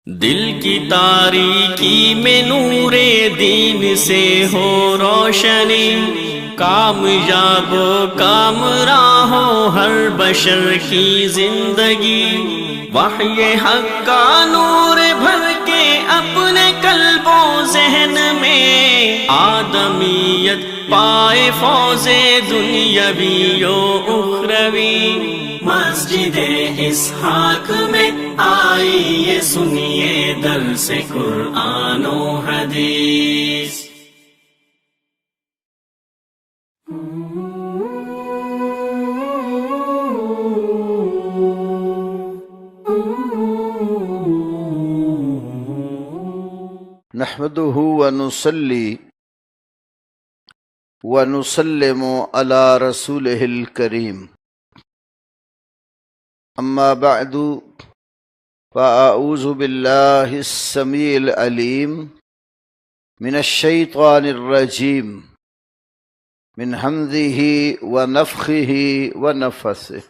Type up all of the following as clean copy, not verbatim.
دل کی تاریکی میں نور دین سے ہو روشنی، کامیاب و کامراں ہو ہر بشر کی زندگی، وحی حق کا نور بھر کے اپنے قلب و ذہن میں، آدمیت پائے فوز دنیاوی و اخروی۔ مسجد اسحاق میں آئیے سنیے درس قرآن و حدیث۔ نحمده ونصلي ونسلم على رسوله الكريم، اما بعد فاعوذ بالله السميع العليم من الشيطان الرجيم من همزه ونفخه ونفثه۔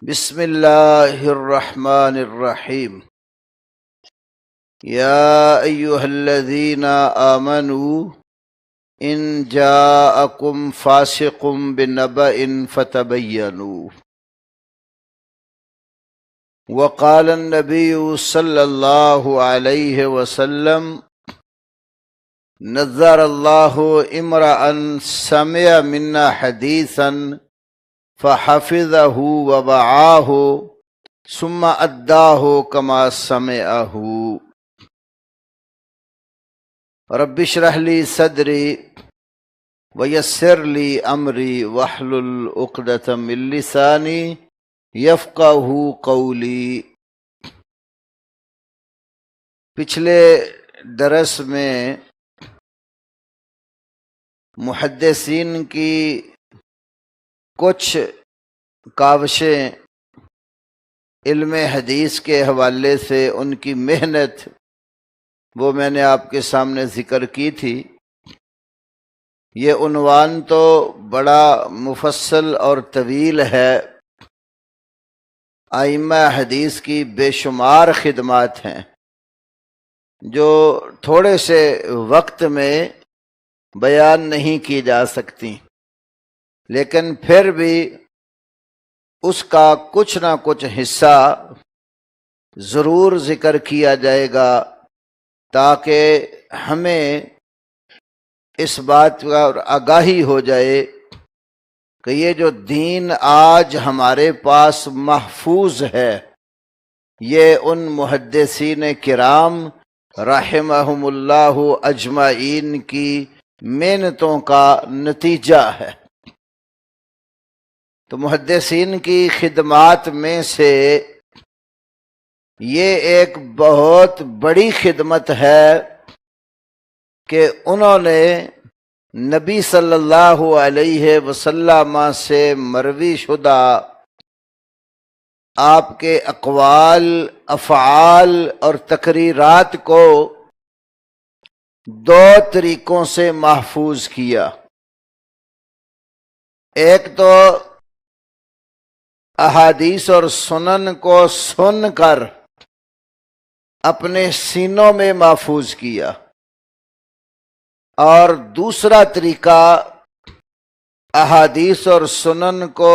بسم الله الرحمن الرحيم۔ يا أيها الذين آمنوا إن جاءكم فاسق بنبأ فتبينوا، وقال النبي صلى الله عليه وسلم نذر الله امرأ سمع منا حديثا فحفظه ووعاه ثم أداه كما سمعه۔ رب اشرح لي صدري ويسر لي امري واحلل عقدة من لساني يفقهوا قولي۔ پچھلے درس میں محدثین کی کچھ کاوشیں علم حدیث کے حوالے سے ان کی محنت وہ میں نے آپ کے سامنے ذکر کی تھی۔ یہ عنوان تو بڑا مفصل اور طویل ہے، ائمہ حدیث کی بے شمار خدمات ہیں جو تھوڑے سے وقت میں بیان نہیں کی جا سکتی، لیکن پھر بھی اس کا کچھ نہ کچھ حصہ ضرور ذکر کیا جائے گا تاکہ ہمیں اس بات کا آگاہی ہو جائے کہ یہ جو دین آج ہمارے پاس محفوظ ہے یہ ان محدثین کرام رحمہم اللہ اجمعین کی محنتوں کا نتیجہ ہے۔ تو محدثین کی خدمات میں سے یہ ایک بہت بڑی خدمت ہے کہ انہوں نے نبی صلی اللہ علیہ وسلم سے مروی شدہ آپ کے اقوال، افعال اور تقریرات کو دو طریقوں سے محفوظ کیا۔ ایک تو احادیث اور سنن کو سن کر اپنے سینوں میں محفوظ کیا، اور دوسرا طریقہ احادیث اور سنن کو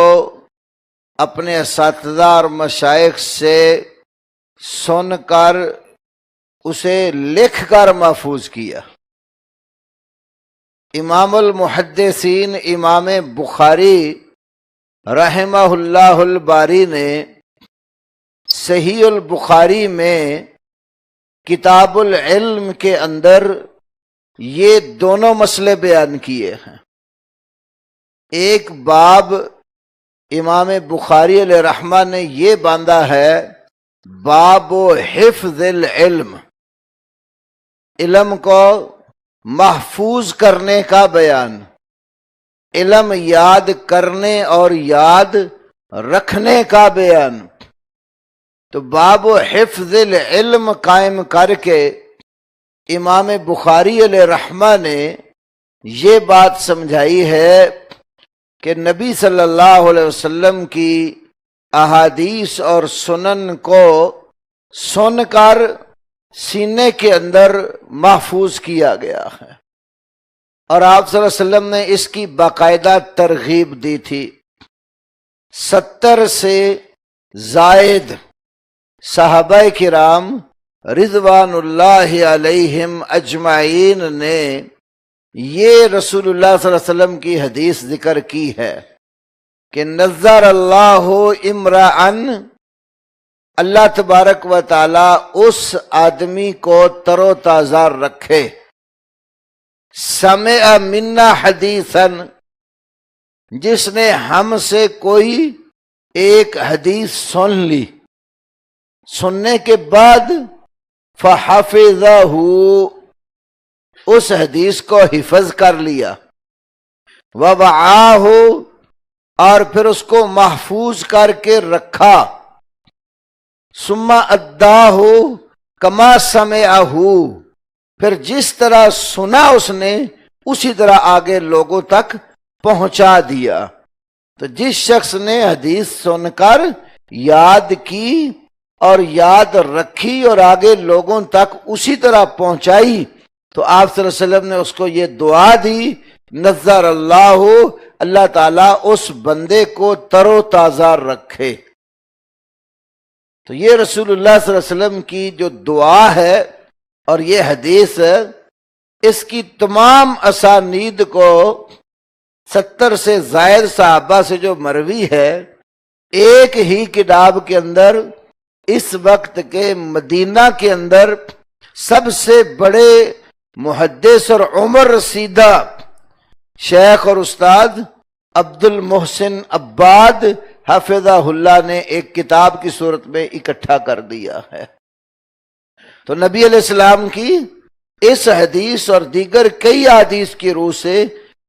اپنے اساتذہ اور مشائخ سے سن کر اسے لکھ کر محفوظ کیا۔ امام المحدثین امام بخاری رحمہ اللہ الباری نے صحیح البخاری میں کتاب العلم کے اندر یہ دونوں مسئلے بیان کیے ہیں۔ ایک باب امام بخاری علیہ رحمہ نے یہ باندھا ہے باب حفظ العلم، علم کو محفوظ کرنے کا بیان، علم یاد کرنے اور یاد رکھنے کا بیان۔ تو باب حفظ العلم قائم کر کے امام بخاری علیہ رحمہ نے یہ بات سمجھائی ہے کہ نبی صلی اللہ علیہ وسلم کی احادیث اور سنن کو سن کر سینے کے اندر محفوظ کیا گیا ہے، اور آپ صلی اللہ علیہ وسلم نے اس کی باقاعدہ ترغیب دی تھی۔ 70 سے زائد صحابہ کرام رضوان اللہ علیہم اجمعین نے یہ رسول اللہ صلی اللہ علیہ وسلم کی حدیث ذکر کی ہے کہ نظر اللہ امرأن، اللہ تبارک و تعالی اس آدمی کو تر و تازہ رکھے، سمع منا حدیثاً، جس نے ہم سے کوئی ایک حدیث سن لی، سننے کے بعد فحفظہ، اس حدیث کو حفظ کر لیا، ووعاہ، اور پھر اس کو محفوظ کر کے رکھا، ثم اداہ کما سمعہ، پھر جس طرح سنا اس نے اسی طرح آگے لوگوں تک پہنچا دیا۔ تو جس شخص نے حدیث سن کر یاد کی اور یاد رکھی اور آگے لوگوں تک اسی طرح پہنچائی، تو آپ صلی اللہ علیہ وسلم نے اس کو یہ دعا دی، نظر اللہ، اللہ تعالیٰ اس بندے کو تر و تازہ رکھے۔ تو یہ رسول اللہ صلی اللہ علیہ وسلم کی جو دعا ہے اور یہ حدیث، اس کی تمام اسانید کو 70 سے زائد صحابہ سے جو مروی ہے، ایک ہی کتاب کے اندر اس وقت کے مدینہ کے اندر سب سے بڑے محدث اور عمر رسیدہ شیخ اور استاد عبد المحسن عباد حفظہ اللہ نے ایک کتاب کی صورت میں اکٹھا کر دیا ہے۔ تو نبی علیہ السلام کی اس حدیث اور دیگر کئی حدیث کی روح سے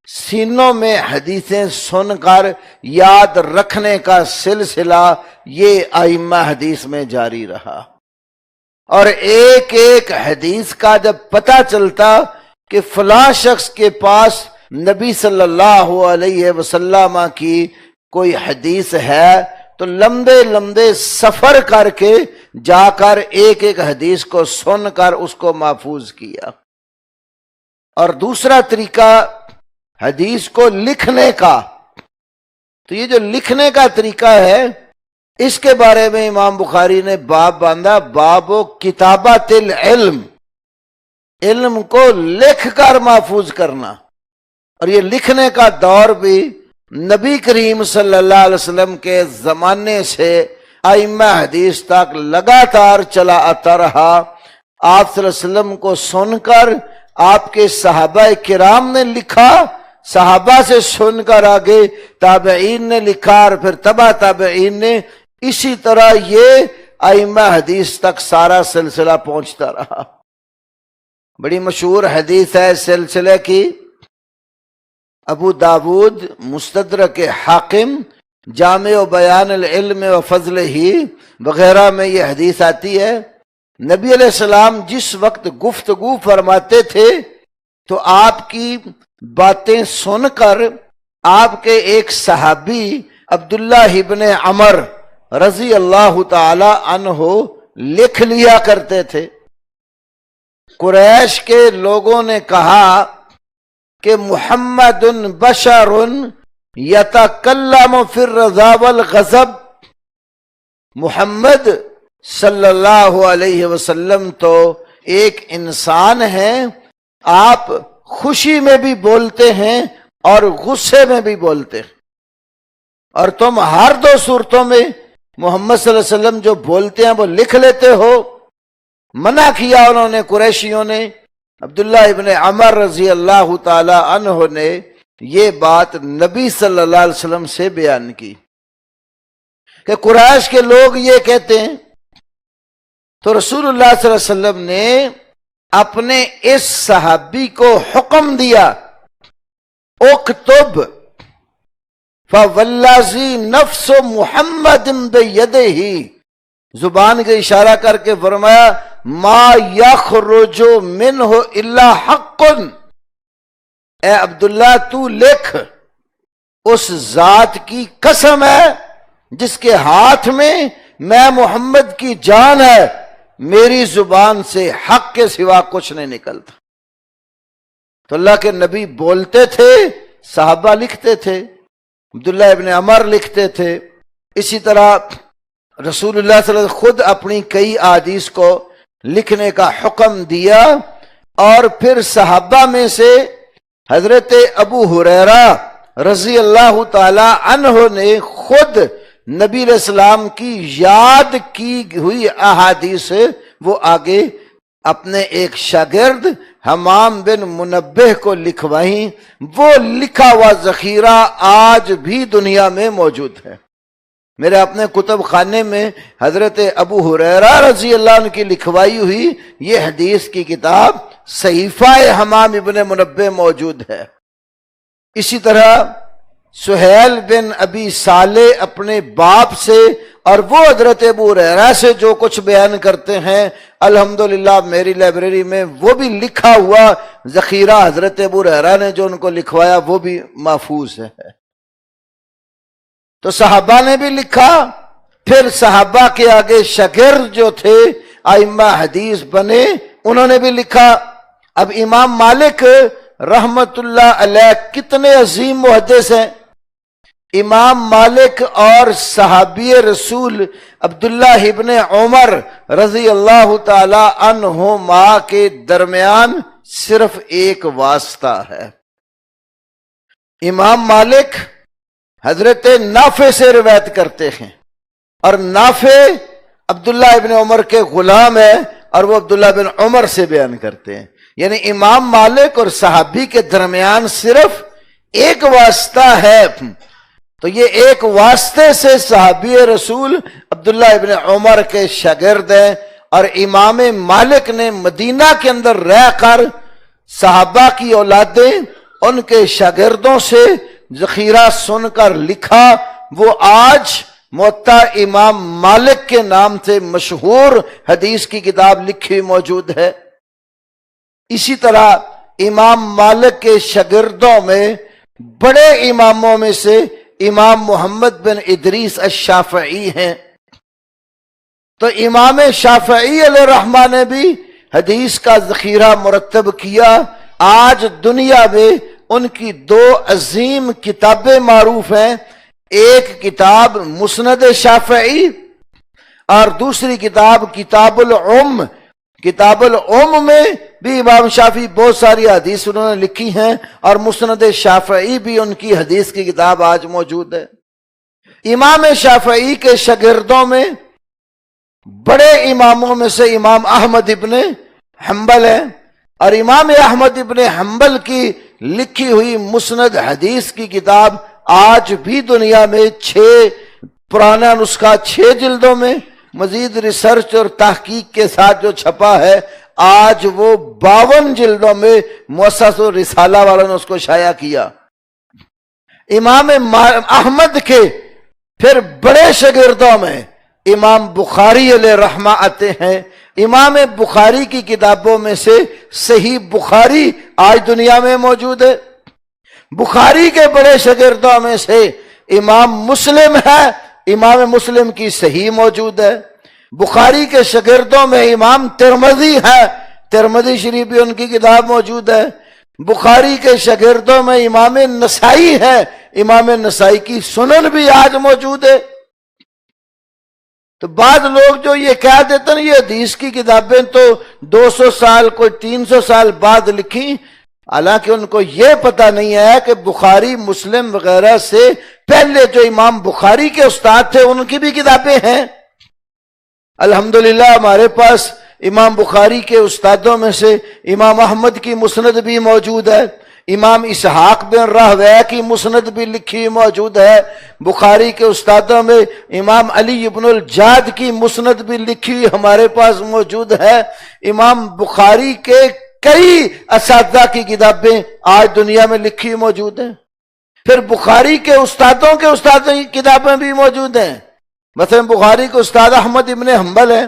سینوں میں حدیثیں سن کر یاد رکھنے کا سلسلہ یہ ائمہ حدیث میں جاری رہا، اور ایک ایک حدیث کا جب پتہ چلتا کہ فلاں شخص کے پاس نبی صلی اللہ علیہ وسلم کی کوئی حدیث ہے، تو لمبے لمبے سفر کر کے جا کر ایک ایک حدیث کو سن کر اس کو محفوظ کیا۔ اور دوسرا طریقہ حدیث کو لکھنے کا، تو یہ جو لکھنے کا طریقہ ہے، اس کے بارے میں امام بخاری نے باب باندھا، باب کتابت العلم، علم کو لکھ کر محفوظ کرنا۔ اور یہ لکھنے کا دور بھی نبی کریم صلی اللہ علیہ وسلم کے زمانے سے ائمہ حدیث تک لگاتار چلا آتا رہا۔ آپ صلی اللہ علیہ وسلم کو سن کر آپ کے صحابہ کرام نے لکھا، صحابہ سے سن کر آگے تابعین نے لکھا، اور پھر تبع تابعین نے، اسی طرح یہ ائمہ حدیث تک سارا سلسلہ پہنچتا رہا۔ بڑی مشہور حدیث ہے اس سلسلے کی، ابو داود مستدرک حاکم جامع و بیان العلم و فضل ہی وغیرہ میں یہ حدیث آتی ہے۔ نبی علیہ السلام جس وقت گفتگو فرماتے تھے تو آپ کی باتیں سن کر آپ کے ایک صحابی عبداللہ ابن عمر رضی اللہ تعالی عنہ لکھ لیا کرتے تھے۔ قریش کے لوگوں نے کہا کہ محمد بشر یتکلم فی الرضا والغضب، محمد صلی اللہ علیہ وسلم تو ایک انسان ہے، آپ خوشی میں بھی بولتے ہیں اور غصے میں بھی بولتے ہیں، اور تم ہر دو صورتوں میں محمد صلی اللہ علیہ وسلم جو بولتے ہیں وہ لکھ لیتے ہو۔ منع کیا انہوں نے، قریشیوں نے، عبداللہ ابن عمر رضی اللہ تعالی عنہ نے یہ بات نبی صلی اللہ علیہ وسلم سے بیان کی کہ قریش کے لوگ یہ کہتے ہیں۔ تو رسول اللہ صلی اللہ علیہ وسلم نے اپنے اس صحابی کو حکم دیا، اکتب فوالذی نفس محمد بیدہ، زبان کا اشارہ کر کے فرمایا ما یخرج منہ الا حق، اے عبداللہ تو لکھ، اس ذات کی قسم ہے جس کے ہاتھ میں میں محمد کی جان ہے، میری زبان سے حق کے سوا کچھ نہیں نکلتا۔ تو اللہ کے نبی بولتے تھے، صحابہ لکھتے تھے، عبداللہ ابن عمر لکھتے تھے۔ اسی طرح رسول اللہ صلی اللہ علیہ وسلم خود اپنی کئی احادیث کو لکھنے کا حکم دیا، اور پھر صحابہ میں سے حضرت ابو ہریرہ رضی اللہ تعالی عنہ نے خود نبی علیہ السلام کی یاد کی ہوئی احادیث وہ آگے اپنے ایک شاگرد حمام بن منبہ کو لکھوائیں۔ وہ لکھا ہوا ذخیرہ آج بھی دنیا میں موجود ہے۔ میرے اپنے کتب خانے میں حضرت ابو ہریرہ رضی اللہ عنہ کی لکھوائی ہوئی یہ حدیث کی کتاب صحیفہ حمام ابن منبہ موجود ہے۔ اسی طرح سہیل بن ابی صالح اپنے باپ سے اور وہ حضرت ابو ہریرہ سے جو کچھ بیان کرتے ہیں، الحمدللہ میری لائبریری میں وہ بھی لکھا ہوا ذخیرہ حضرت ابو ہریرہ نے جو ان کو لکھوایا وہ بھی محفوظ ہے۔ تو صحابہ نے بھی لکھا، پھر صحابہ کے آگے شاگرد جو تھے ائمہ حدیث بنے، انہوں نے بھی لکھا۔ اب امام مالک رحمت اللہ علیہ کتنے عظیم محدث ہیں۔ امام مالک اور صحابی رسول عبداللہ ابن عمر رضی اللہ تعالی عنہما کے درمیان صرف ایک واسطہ ہے۔ امام مالک حضرت نافع سے روایت کرتے ہیں، اور نافع عبداللہ ابن عمر کے غلام ہے، اور وہ عبداللہ بن عمر سے بیان کرتے ہیں۔ یعنی امام مالک اور صحابی کے درمیان صرف ایک واسطہ ہے۔ تو یہ ایک واسطے سے صحابی رسول عبداللہ ابن عمر کے شاگرد ہیں، اور امام مالک نے مدینہ کے اندر رہ کر صحابہ کی اولادیں ان کے شاگردوں سے ذخیرہ سن کر لکھا۔ وہ آج موطا امام مالک کے نام سے مشہور حدیث کی کتاب لکھی موجود ہے۔ اسی طرح امام مالک کے شاگردوں میں بڑے اماموں میں سے امام محمد بن ادریس الشافعی ہیں۔ تو امام شافعی علیہ الرحمہ نے بھی حدیث کا ذخیرہ مرتب کیا۔ آج دنیا میں ان کی دو عظیم کتابیں معروف ہیں، ایک کتاب مسند شافعی اور دوسری کتاب کتاب العم۔ کتاب العم میں بھی امام شافعی بہت ساری حدیث انہوں نے لکھی ہیں، اور مسند شافعی بھی ان کی حدیث کی کتاب آج موجود ہے۔ امام شافعی کے شاگردوں میں بڑے اماموں میں سے امام احمد ابن حنبل ہیں، اور امام احمد ابن حنبل کی لکھی ہوئی مسند حدیث کی کتاب آج بھی دنیا میں 6 پرانا نسخہ 6 جلدوں میں مزید ریسرچ اور تحقیق کے ساتھ جو چھپا ہے، آج وہ 52 جلدوں میں مؤسسۃ الرسالہ والوں نے اس کو شائع کیا۔ امام احمد کے پھر بڑے شاگردوں میں امام بخاری علیہ رحمہ آتے ہیں۔ امام بخاری کی کتابوں میں سے صحیح بخاری آج دنیا میں موجود ہے۔ بخاری کے بڑے شاگردوں میں سے امام مسلم ہے، امام مسلم کی صحیح موجود ہے۔ بخاری کے شاگردوں میں امام ترمذی ہے، ترمذی شریف بھی ان کی کتاب موجود ہے۔ بخاری کے شاگردوں میں امام نسائی ہے، امام نسائی کی سنن بھی آج موجود ہے۔ تو بعض لوگ جو یہ کہہ دیتے ہیں یہ حدیث کی کتابیں تو 200 سال کوئی 300 سال بعد لکھی، حالانکہ ان کو یہ پتہ نہیں ہے کہ بخاری مسلم وغیرہ سے پہلے جو امام بخاری کے استاد تھے ان کی بھی کتابیں ہیں۔ الحمدللہ ہمارے پاس امام بخاری کے استادوں میں سے امام احمد کی مسند بھی موجود ہے، امام اسحاق بن راہویہ کی مسند بھی لکھی موجود ہے۔ بخاری کے استادوں میں امام علی ابن الجاد کی مسند بھی لکھی ہمارے پاس موجود ہے۔ امام بخاری کے کئی اساتذہ کی کتابیں آج دنیا میں لکھی موجود ہیں۔ پھر بخاری کے استادوں کی کتابیں بھی موجود ہیں۔ مثلا بخاری کے استاد احمد ابن حنبل ہیں،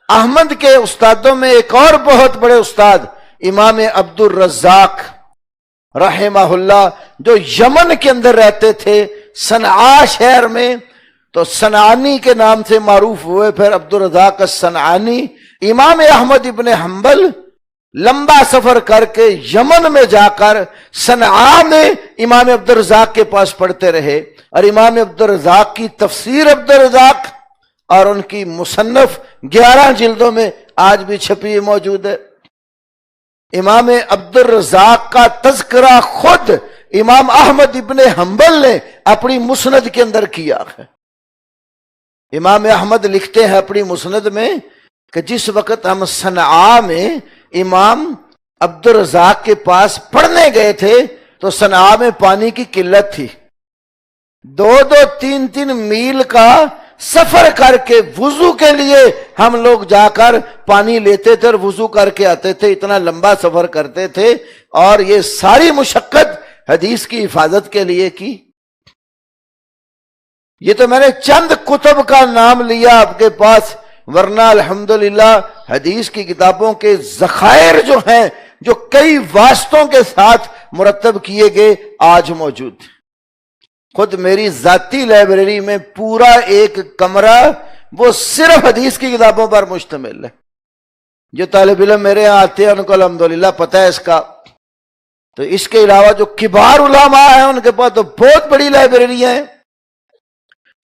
احمد کے استادوں میں ایک اور بہت بڑے استاد امام عبد الرزاق رحمہ اللہ جو یمن کے اندر رہتے تھے، صنعاء شہر میں، تو صنعانی کے نام سے معروف ہوئے، پھر عبد الرزاق الصنعانی۔ امام احمد ابن حنبل لمبا سفر کر کے یمن میں جا کر صنعاء میں امام عبدالرزاق کے پاس پڑھتے رہے، اور امام عبدالرزاق کی تفسیر عبدالرزاق اور ان کی مصنف 11 جلدوں میں آج بھی چھپی موجود ہے۔ امام عبدالرزاق کا تذکرہ خود امام احمد ابن حنبل نے اپنی مسند کے اندر کیا ہے۔ امام احمد لکھتے ہیں اپنی مسند میں کہ جس وقت ہم صنعاء میں امام عبدالرزاق کے پاس پڑھنے گئے تھے تو صنعاء میں پانی کی قلت تھی، 2-3 میل کا سفر کر کے وضو کے لیے ہم لوگ جا کر پانی لیتے تھے اور وضو کر کے آتے تھے، اتنا لمبا سفر کرتے تھے، اور یہ ساری مشقت حدیث کی حفاظت کے لیے کی۔ یہ تو میں نے چند کتب کا نام لیا آپ کے پاس، ورنہ الحمدللہ حدیث کی کتابوں کے ذخائر جو ہیں، جو کئی واسطوں کے ساتھ مرتب کیے گئے، آج موجود ہیں۔ خود میری ذاتی لائبریری میں پورا ایک کمرہ وہ صرف حدیث کی کتابوں پر مشتمل ہے۔ جو طالب علم میرے یہاں آتے ہیں ان کو الحمدللہ پتہ ہے اس کا۔ تو اس کے علاوہ جو کبار علماء ہیں ان کے پاس تو بہت بڑی لائبریریاں ہیں۔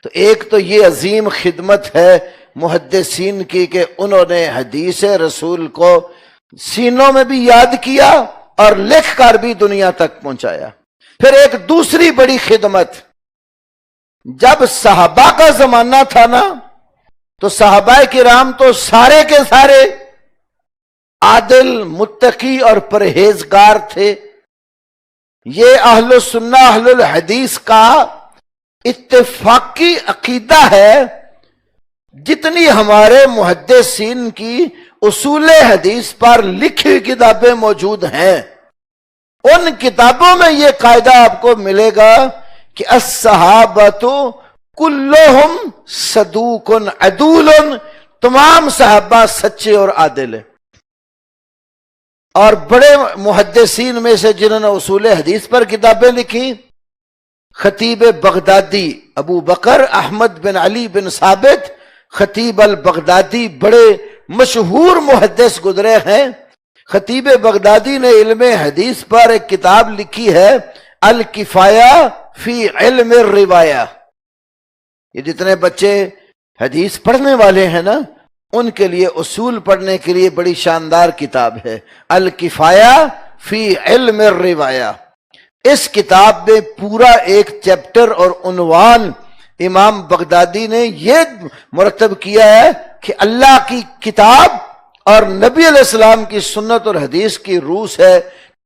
تو ایک تو یہ عظیم خدمت ہے محدثین کی کہ انہوں نے حدیث رسول کو سینوں میں بھی یاد کیا اور لکھ کر بھی دنیا تک پہنچایا۔ پھر ایک دوسری بڑی خدمت، جب صحابہ کا زمانہ تھا نا تو صحابہ کرام تو سارے کے سارے عادل، متقی اور پرہیزگار تھے۔ یہ اہل السنہ اہل الحدیث کا اتفاقی عقیدہ ہے۔ جتنی ہمارے محدثین کی اصول حدیث پر لکھی ہوئی کتابیں موجود ہیں، ان کتابوں میں یہ قاعدہ آپ کو ملے گا کہ الصحابۃ کلہم صدوق عدول، تمام صحابہ سچے اور عادل ہیں۔ اور بڑے محدثین میں سے جنہوں نے اصول حدیث پر کتابیں لکھی، خطیب بغدادی ابو بکر احمد بن علی بن ثابت خطیب البغدادی بڑے مشہور محدث گزرے ہیں۔ خطیب بغدادی نے علم حدیث پر ایک کتاب لکھی ہے الکفایہ فی علم الروایہ۔ یہ جتنے بچے حدیث پڑھنے والے ہیں نا ان کے لیے اصول پڑھنے کے لیے بڑی شاندار کتاب ہے الکفایہ فی علم الروایہ۔ اس کتاب میں پورا ایک چیپٹر اور عنوان امام بغدادی نے یہ مرتب کیا ہے کہ اللہ کی کتاب اور نبی علیہ السلام کی سنت اور حدیث کی روح ہے،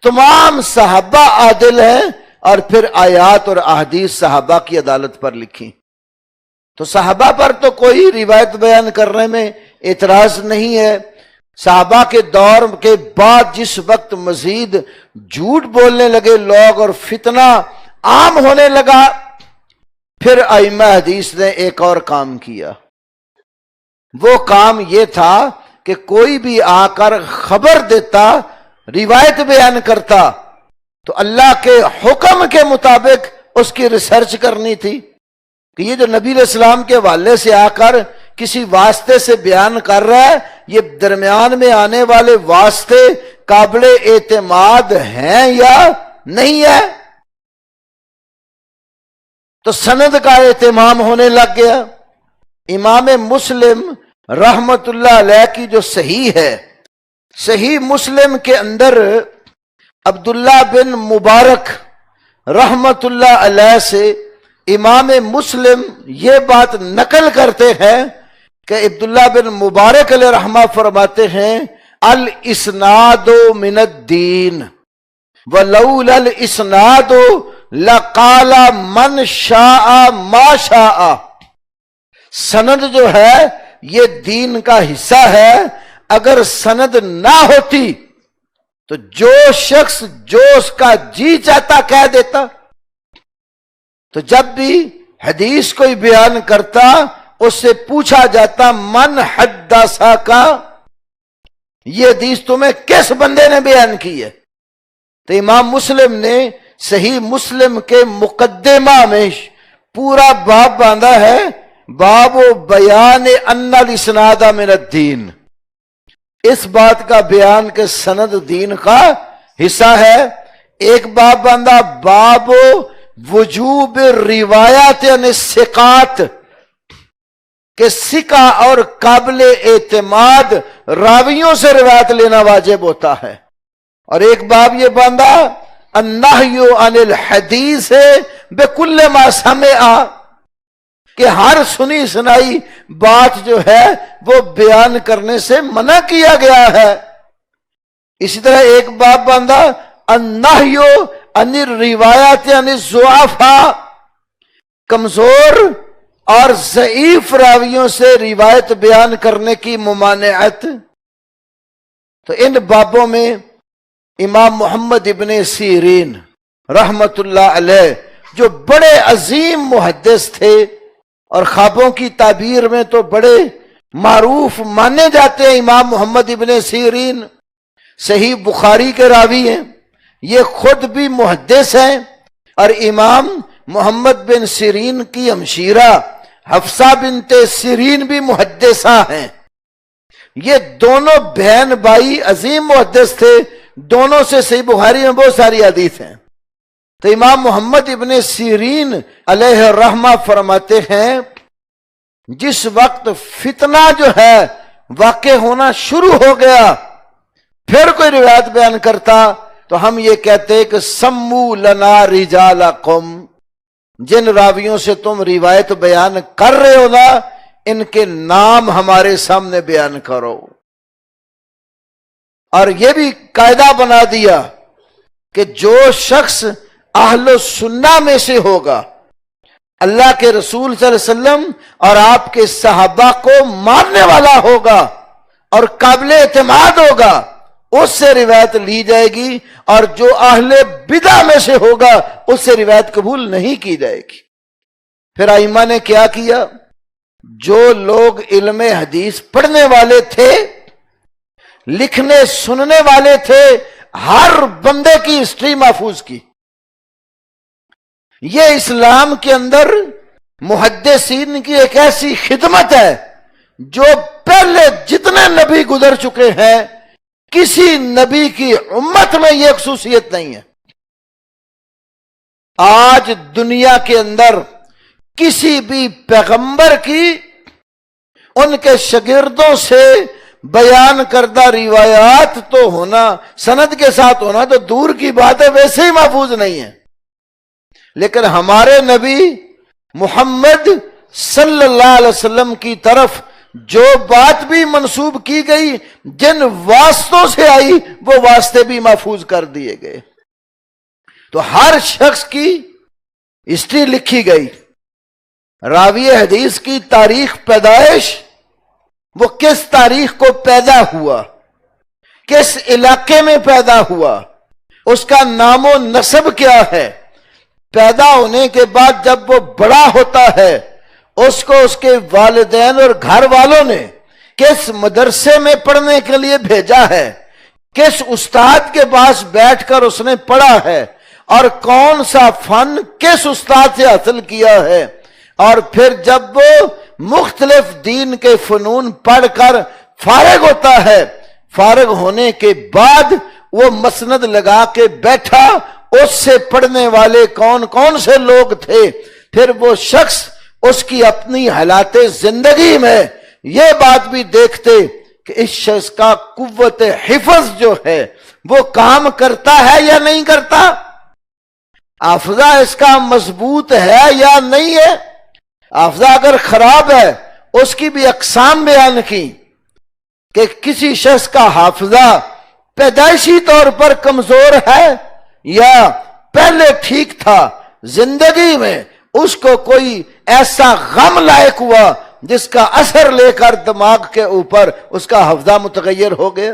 تمام صحابہ عادل ہیں، اور پھر آیات اور احادیث صحابہ کی عدالت پر لکھی۔ تو صحابہ پر تو کوئی روایت بیان کرنے میں اعتراض نہیں ہے۔ صحابہ کے دور کے بعد جس وقت مزید جھوٹ بولنے لگے لوگ اور فتنہ عام ہونے لگا، پھر ائمہ حدیث نے ایک اور کام کیا۔ وہ کام یہ تھا کہ کوئی بھی آ کر خبر دیتا، روایت بیان کرتا، تو اللہ کے حکم کے مطابق اس کی ریسرچ کرنی تھی کہ یہ جو نبی علیہ السلام کے حوالے سے آ کر کسی واسطے سے بیان کر رہا ہے، یہ درمیان میں آنے والے واسطے قابل اعتماد ہیں یا نہیں ہے۔ تو سند کا اہتمام ہونے لگ گیا۔ امام مسلم رحمت اللہ علیہ کی جو صحیح ہے، صحیح مسلم کے اندر عبداللہ بن مبارک رحمت اللہ علیہ سے امام مسلم یہ بات نقل کرتے ہیں کہ عبداللہ بن مبارک علیہ رحمہ فرماتے ہیں الاسناد من الدین ولولا الاسناد لقال من شاء ما شاء۔ سند جو ہے یہ دین کا حصہ ہے، اگر سند نہ ہوتی تو جو شخص جو اس کا جی چاہتا کہہ دیتا۔ تو جب بھی حدیث کوئی بیان کرتا اس سے پوچھا جاتا من حدثا کا، یہ حدیث تمہیں کس بندے نے بیان کی ہے؟ تو امام مسلم نے صحیح مسلم کے مقدمہ میں پورا باب باندھا ہے، باب بیان ان الاسناد من الدین، اس بات کا بیان کہ سند دین کا حصہ ہے۔ ایک باب بندہ باب وجوب روایات یعنی ثقات کہ ثقہ اور قابل اعتماد راویوں سے روایت لینا واجب ہوتا ہے، اور ایک باب یہ بندہ النہی عن الحدیث بکل ما سمع کہ ہر سنی سنائی بات جو ہے وہ بیان کرنے سے منع کیا گیا ہے۔ اسی طرح ایک باب بندہ النہی عن الروایات یعنی الضعفاء کمزور اور ضعیف راویوں سے روایت بیان کرنے کی ممانعت۔ تو ان بابوں میں امام محمد ابن سیرین رحمت اللہ علیہ جو بڑے عظیم محدث تھے اور خوابوں کی تعبیر میں تو بڑے معروف مانے جاتے ہیں، امام محمد ابن سیرین صحیح بخاری کے راوی ہیں، یہ خود بھی محدث ہیں، اور امام محمد بن سیرین کی ہمشیرہ حفصہ بنت سیرین بھی محدثہ ہیں۔ یہ دونوں بہن بھائی عظیم محدث تھے، دونوں سے صحیح بخاری میں بہت ساری حدیث ہیں۔ تو امام محمد ابن سیرین علیہ الرحمہ فرماتے ہیں جس وقت فتنہ جو ہے واقع ہونا شروع ہو گیا، پھر کوئی روایت بیان کرتا تو ہم یہ کہتے کہ سمو لنا رجالکم، جن راویوں سے تم روایت بیان کر رہے ہو نا ان کے نام ہمارے سامنے بیان کرو۔ اور یہ بھی قاعدہ بنا دیا کہ جو شخص اہل السنہ میں سے ہوگا، اللہ کے رسول صلی اللہ علیہ وسلم اور آپ کے صحابہ کو ماننے والا ہوگا اور قابل اعتماد ہوگا، اس سے روایت لی جائے گی، اور جو اہل بدع میں سے ہوگا اس سے روایت قبول نہیں کی جائے گی۔ پھر ائمہ نے کیا کیا؟ جو لوگ علم حدیث پڑھنے والے تھے، لکھنے سننے والے تھے، ہر بندے کی ہسٹری محفوظ کی۔ یہ اسلام کے اندر محدثین کی ایک ایسی خدمت ہے جو پہلے جتنے نبی گزر چکے ہیں کسی نبی کی امت میں یہ خصوصیت نہیں ہے۔ آج دنیا کے اندر کسی بھی پیغمبر کی ان کے شاگردوں سے بیان کردہ روایات تو ہونا، سند کے ساتھ ہونا تو دور کی بات ہے، ویسے ہی محفوظ نہیں ہے۔ لیکن ہمارے نبی محمد صلی اللہ علیہ وسلم کی طرف جو بات بھی منسوب کی گئی، جن واسطوں سے آئی، وہ واسطے بھی محفوظ کر دیے گئے۔ تو ہر شخص کی ہسٹری لکھی گئی، راوی حدیث کی تاریخ پیدائش، وہ کس تاریخ کو پیدا ہوا، کس علاقے میں پیدا ہوا، اس کا نام و نسب کیا ہے، پیدا ہونے کے بعد جب وہ بڑا ہوتا ہے اس کو اس کے والدین اور گھر والوں نے کس مدرسے میں پڑھنے کے لیے بھیجا ہے، کس استاد کے پاس بیٹھ کر اس نے پڑھا ہے، اور کون سا فن کس استاد سے حاصل کیا ہے، اور پھر جب وہ مختلف دین کے فنون پڑھ کر فارغ ہوتا ہے، فارغ ہونے کے بعد وہ مسند لگا کے بیٹھا، اس سے پڑھنے والے کون کون سے لوگ تھے، پھر وہ شخص اس کی اپنی حالات زندگی میں یہ بات بھی دیکھتے کہ اس شخص کا قوت حفظ جو ہے وہ کام کرتا ہے یا نہیں کرتا، حافظہ اس کا مضبوط ہے یا نہیں ہے۔ حافظہ اگر خراب ہے اس کی بھی اقسام بیان کی کہ کسی شخص کا حافظہ پیدائشی طور پر کمزور ہے یا پہلے ٹھیک تھا، زندگی میں اس کو کوئی ایسا غم لائق ہوا جس کا اثر لے کر دماغ کے اوپر اس کا حافظہ متغیر ہو گیا۔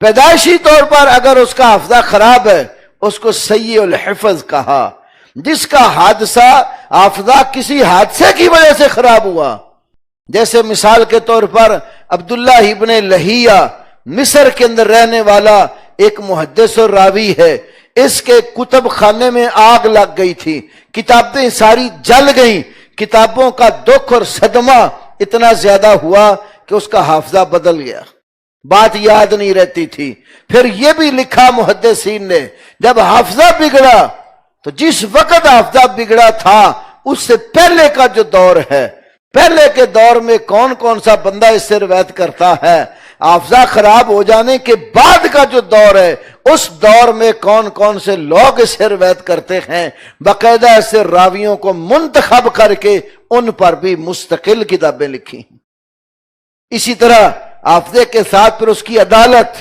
پیدائشی طور پر اگر اس کا حافظہ خراب ہے اس کو سیء الحفظ کہا، جس کا حافظہ کسی حادثے کی وجہ سے خراب ہوا، جیسے مثال کے طور پر عبداللہ ابن لہیہ مصر کے اندر رہنے والا ایک محدث اور راوی ہے، اس کے کتب خانے میں آگ لگ گئی تھی، کتابیں ساری جل گئیں، کتابوں کا دکھ اور صدمہ اتنا زیادہ ہوا کہ اس کا حافظہ بدل گیا۔ بات یاد نہیں رہتی تھی۔ پھر یہ بھی لکھا محدثین نے، جب حافظہ بگڑا تو جس وقت حافظہ بگڑا تھا اس سے پہلے کا جو دور ہے، پہلے کے دور میں کون کون سا بندہ اس سے روایت کرتا ہے، حافظہ خراب ہو جانے کے بعد کا جو دور ہے اس دور میں کون کون سے لوگ اس سے روایت کرتے ہیں، باقاعدہ ایسے راویوں کو منتخب کر کے ان پر بھی مستقل کتابیں لکھی۔ اسی طرح حافظے کے ساتھ پھر اس کی عدالت،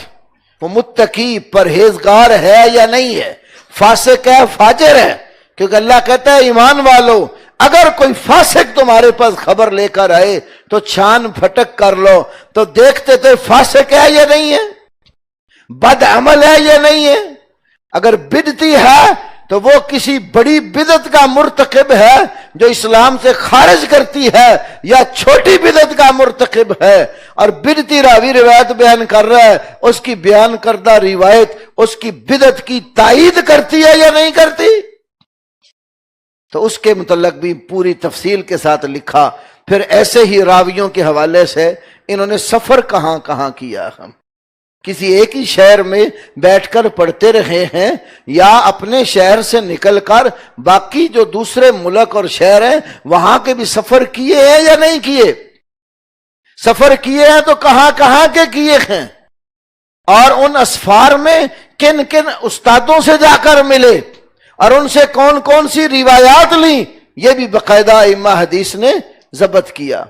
وہ متقی پرہیزگار ہے یا نہیں ہے، فاسق ہے فاجر ہے، کیونکہ اللہ کہتا ہے ایمان والو اگر کوئی فاسق تمہارے پاس خبر لے کر آئے تو چھان پھٹک کر لو، تو دیکھتے تھے فاسق ہے یا نہیں ہے، بد عمل ہے یا نہیں ہے۔ اگر بدعتی ہے تو وہ کسی بڑی بدعت کا مرتکب ہے جو اسلام سے خارج کرتی ہے، یا چھوٹی بدعت کا مرتکب ہے، اور بدعتی راوی روایت بیان کر رہا ہے، اس کی بیان کردہ روایت اس کی بدعت کی تائید کرتی ہے یا نہیں کرتی، تو اس کے متعلق بھی پوری تفصیل کے ساتھ لکھا۔ پھر ایسے ہی راویوں کے حوالے سے انہوں نے سفر کہاں کہاں کیا، ہم کسی ایک ہی شہر میں بیٹھ کر پڑھتے رہے ہیں یا اپنے شہر سے نکل کر باقی جو دوسرے ملک اور شہر ہیں وہاں کے بھی سفر کیے ہیں یا نہیں کیے، سفر کیے ہیں تو کہاں کہاں کے کیے ہیں، اور ان اسفار میں کن کن استادوں سے جا کر ملے اور ان سے کون کون سی روایات لیں، یہ بھی باقاعدہ ائمہ حدیث نے ضبط کیا۔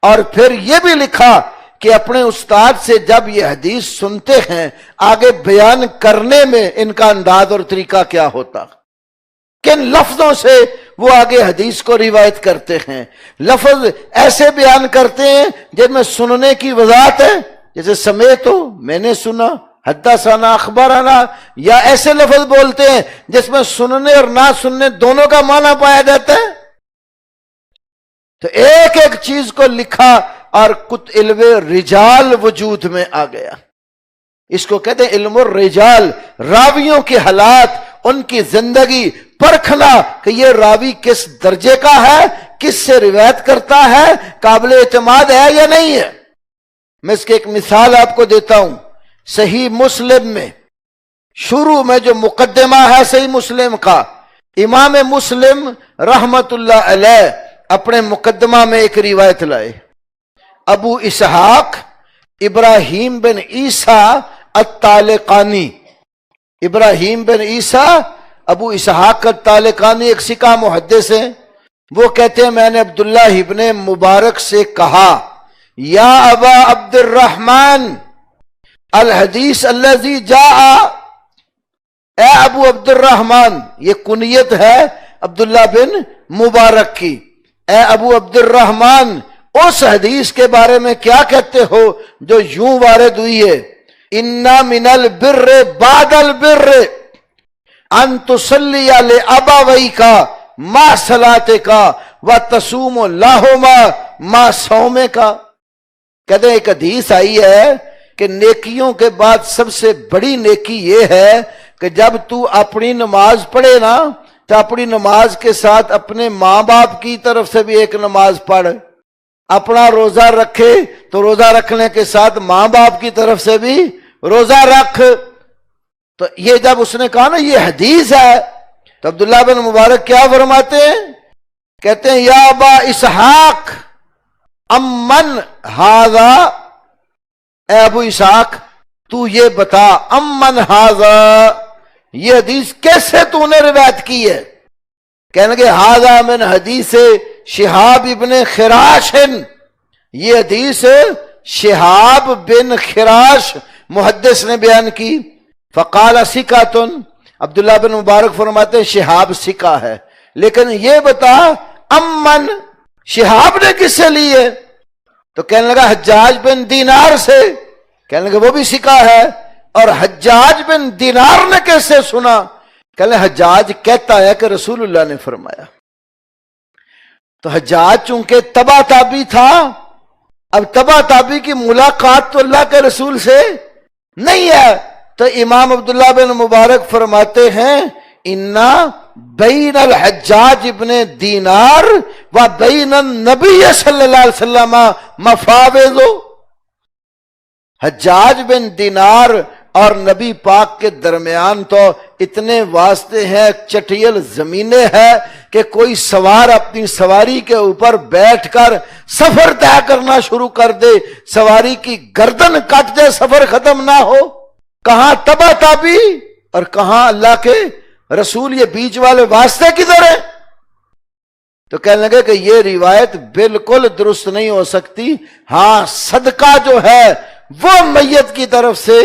اور پھر یہ بھی لکھا کہ اپنے استاد سے جب یہ حدیث سنتے ہیں آگے بیان کرنے میں ان کا انداز اور طریقہ کیا ہوتا، کن لفظوں سے وہ آگے حدیث کو روایت کرتے ہیں۔ لفظ ایسے بیان کرتے ہیں جن میں سننے کی وضاحت ہے، جیسے سمیت ہو میں نے سنا، حدثنا اخبرنا، یا ایسے لفظ بولتے ہیں جس میں سننے اور نہ سننے دونوں کا معنی پایا جاتا ہے۔ تو ایک ایک چیز کو لکھا اور کچھ علم رجال وجود میں آ گیا، اس کو کہتے ہیں علم الرجال، راویوں کے حالات، ان کی زندگی پرکھنا کہ یہ راوی کس درجے کا ہے، کس سے روایت کرتا ہے، قابل اعتماد ہے یا نہیں ہے۔ میں اس کی ایک مثال آپ کو دیتا ہوں۔ صحیح مسلم میں شروع میں جو مقدمہ ہے صحیح مسلم کا، امام مسلم رحمت اللہ علیہ اپنے مقدمہ میں ایک روایت لائے، ابو اسحاق ابراہیم بن عیسیٰ الطالقانی، ابراہیم بن عیسیٰ ابو اسحاق الطالقانی ایک ثقہ محدث ہیں، وہ کہتے ہیں میں نے عبداللہ ابن مبارک سے کہا یا ابا عبد الرحمن الحدیث الذی جاء، اے ابو عبد الرحمن، یہ کنیت ہے عبداللہ بن مبارک کی، اے ابو عبد الرحمن اس حدیث کے بارے میں کیا کہتے ہو جو یوں وارد ہوئی ہے، اِنَّ مِنَ الْبِرِّ بَعْدَ الْبِرِّ ان تصلی لأبویک ما صلاتک وتصوم لہما ما صومک۔ کہتے ہیں ایک حدیث آئی ہے کہ نیکیوں کے بعد سب سے بڑی نیکی یہ ہے کہ جب تو اپنی نماز پڑھے نا تو اپنی نماز کے ساتھ اپنے ماں باپ کی طرف سے بھی ایک نماز پڑھ، اپنا روزہ رکھے تو روزہ رکھنے کے ساتھ ماں باپ کی طرف سے بھی روزہ رکھ۔ تو یہ جب اس نے کہا نا یہ حدیث ہے تو عبداللہ بن مبارک کیا فرماتے ہیں، کہتے ہیں یا ابا اسحاق امن ھذا، اے ابو اسحاق تو یہ بتا امن ھذا، یہ حدیث کیسے تو نے روایت کی ہے؟ کہنے لگے ھذا من حدیث شہاب ابن خراش، یہ حدیث شہاب بن خراش محدث نے بیان کی۔ فقال ثقۃ، عبداللہ بن مبارک فرماتے ہیں شہاب ثقہ ہے، لیکن یہ بتا امن شہاب نے کس سے لی ہے؟ تو کہنے لگا حجاج بن دینار سے، کہنے لگا وہ بھی ثقہ ہے، اور حجاج بن دینار نے کیسے سنا؟ کہنے لگا حجاج کہتا ہے کہ رسول اللہ نے فرمایا۔ تو حجاج چونکہ تبع تابعی تھا، اب تبع تابعی کی ملاقات تو اللہ کے رسول سے نہیں ہے، تو امام عبداللہ بن مبارک فرماتے ہیں اِنَّ بین الحجاج ابن دینار و بین النبی صلی اللہ علیہ وسلم مفاوض، حجاج بن دینار اور نبی پاک کے درمیان تو اتنے واسطے ہیں، چٹیل زمینیں ہیں کہ کوئی سوار اپنی سواری کے اوپر بیٹھ کر سفر طے کرنا شروع کر دے، سواری کی گردن کٹ جائے، سفر ختم نہ ہو۔ کہاں تبا تابی اور کہاں اللہ کے رسول، یہ بیچ والے واسطے کدھر ہیں؟ تو کہنے لگے کہ یہ روایت بالکل درست نہیں ہو سکتی، ہاں صدقہ جو ہے وہ میت کی طرف سے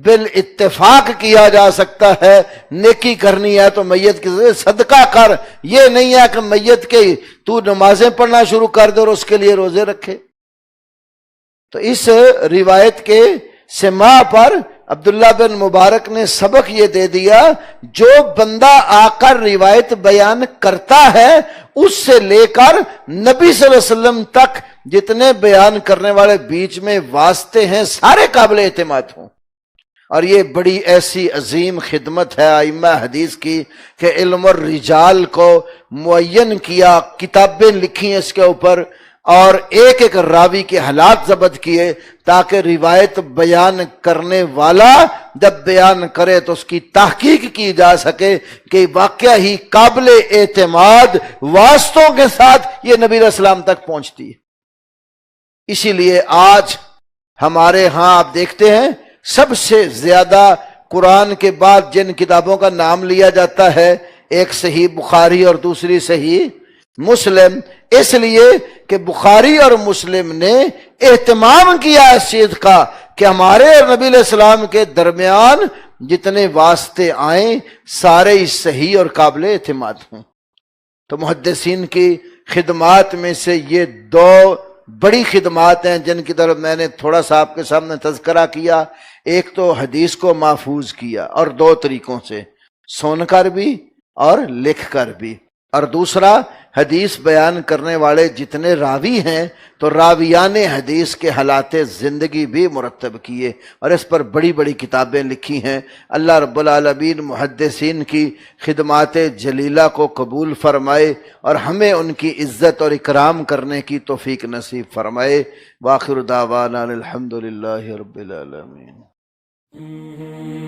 بالاتفاق کیا جا سکتا ہے، نیکی کرنی ہے تو میت کی طرف سے صدقہ کر، یہ نہیں ہے کہ میت کے تو نمازیں پڑھنا شروع کر دے اور اس کے لیے روزے رکھے۔ تو اس روایت کے سماع پر عبداللہ بن مبارک نے سبق یہ دے دیا، جو بندہ آ کر روایت بیان کرتا ہے اس سے لے کر نبی صلی اللہ علیہ وسلم تک جتنے بیان کرنے والے بیچ میں واسطے ہیں سارے قابل اعتماد ہوں۔ اور یہ بڑی ایسی عظیم خدمت ہے ائمہ حدیث کی کہ علم الرجال کو معین کیا، کتابیں لکھی ہیں اس کے اوپر، اور ایک ایک راوی کے حالات ضبط کیے تاکہ روایت بیان کرنے والا جب بیان کرے تو اس کی تحقیق کی جا سکے کہ واقعہ ہی قابل اعتماد واسطوں کے ساتھ یہ نبی علیہ السلام تک پہنچتی ہے۔ اسی لیے آج ہمارے ہاں آپ دیکھتے ہیں سب سے زیادہ قرآن کے بعد جن کتابوں کا نام لیا جاتا ہے، ایک صحیح بخاری اور دوسری صحیح مسلم، اس لیے کہ بخاری اور مسلم نے اہتمام کیا اس چیز کا کہ ہمارے اور نبی علیہ السلام کے درمیان جتنے واسطے آئیں سارے ہی صحیح اور قابل اعتماد ہوں۔ تو محدثین کی خدمات میں سے یہ دو بڑی خدمات ہیں جن کی طرف میں نے تھوڑا سا آپ کے سامنے تذکرہ کیا۔ ایک تو حدیث کو محفوظ کیا، اور دو طریقوں سے، سن کر بھی اور لکھ کر بھی، اور دوسرا حدیث بیان کرنے والے جتنے راوی ہیں تو راویان حدیث کے حالات زندگی بھی مرتب کیے، اور اس پر بڑی بڑی کتابیں لکھی ہیں۔ اللہ رب العالمین محدثین کی خدمات جلیلہ کو قبول فرمائے اور ہمیں ان کی عزت اور اکرام کرنے کی توفیق نصیب فرمائے۔ وآخر دعوانا الحمدللہ رب العالمین۔ Mm-hmm.